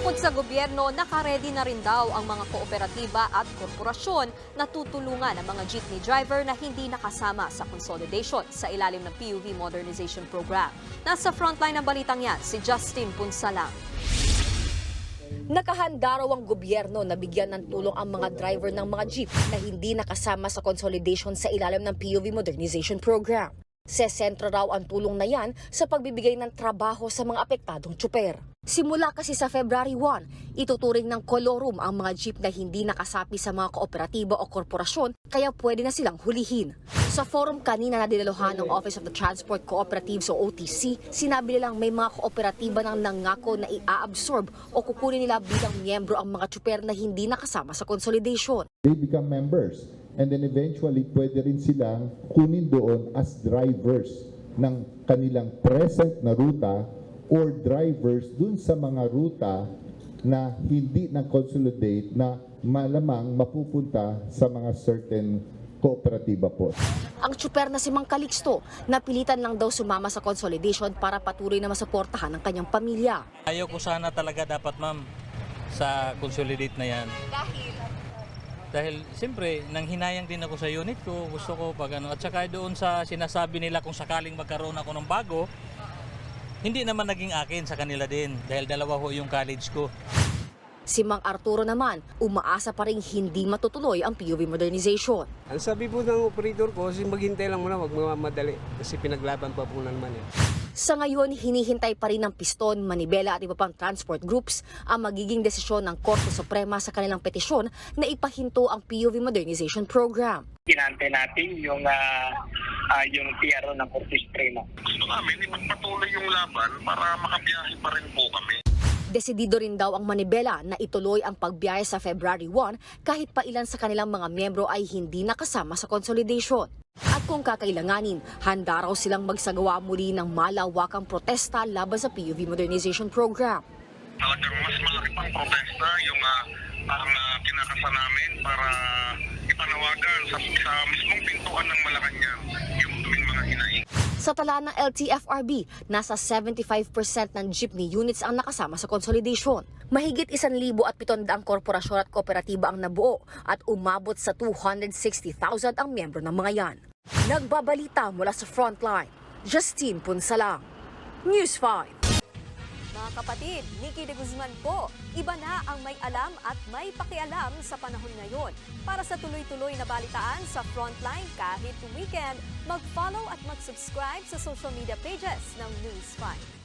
Bukod sa gobyerno, nakaredy na rin daw ang mga kooperatiba at korporasyon na tutulungan ang mga jeepney driver na hindi nakasama sa consolidation sa ilalim ng PUV Modernization Program. Nasa frontline ng balitang yan, si Justin Punsalang. Nakahanda raw ang gobyerno na bigyan ng tulong ang mga driver ng mga jeep na hindi nakasama sa consolidation sa ilalim ng PUV Modernization Program. Sesentro raw ang tulong na yan sa pagbibigay ng trabaho sa mga apektadong tsuper. Simula kasi sa February 1, ituturing ng kolorum ang mga jeep na hindi nakasapi sa mga kooperatiba o korporasyon kaya pwede na silang hulihin. Sa forum kanina na dinaluhan ng Office of the Transport Cooperatives o OTC, sinabi nilang may mga kooperatiba nang nangako na i-absorb o kukunin nila bilang miyembro ang mga tsuper na hindi nakasama sa consolidation. They become members and then eventually pwede rin silang kunin doon as drivers ng kanilang present na ruta or drivers dun sa mga ruta na hindi na-consolidate na malamang mapupunta sa mga certain kooperatiba po. Ang tsuper na si Mang Calixto, napilitan lang daw sumama sa consolidation para patuloy na masuportahan ang kanyang pamilya. Ayaw ko sana talaga dapat ma'am sa consolidate na yan. Dahil siyempre, nang hinayang din ako sa unit ko, gusto ko pag ano. At saka doon sa sinasabi nila kung sakaling magkaroon ako ng bago, hindi naman naging akin sa kanila din dahil dalawa ho yung college ko. Si Mang Arturo naman, umaasa pa rin hindi matutuloy ang PUV modernization. Ang sabi po ng operator ko, maghintay lang muna, wag mamadali kasi pinaglaban pa po naman eh. Sa ngayon, hinihintay pa rin ng Piston, Manibela at iba pang transport groups ang magiging desisyon ng Korte Suprema sa kanilang petisyon na ipahinto ang PUV modernization program. Kinante natin yung PRO ng Korte Suprema. Gusto namin ipagpatuloy yung laban para makabiyahe pa rin po kami. Desidido rin daw ang Manibela na ituloy ang pagbiyahe sa February 1 kahit pa ilan sa kanilang mga miyembro ay hindi nakasama sa consolidation. At kung kakailanganin, handa raw silang magsagawa muli ng malawakang protesta laban sa PUV Modernization Program. Talagang mas malaki pang protesta yung ang kinakasa namin para ipanawagan sa mismong pintuan ng Malacanang yung tuming mga hinaing. Sa tala ng LTFRB, nasa 75% ng jeepney units ang nakasama sa consolidation. Mahigit 1,700 korporasyon at kooperatiba ang nabuo at umabot sa 260,000 ang miyembro ng mga yan. Nagbabalita mula sa Frontline, Justine Punsalang, News 5. Mga kapatid, Nikki de Guzman po. Iba na ang may alam at may pakialam sa panahon ngayon. Para sa tuloy-tuloy na balitaan sa Frontline kahit weekend, mag-follow at mag-subscribe sa social media pages ng News 5.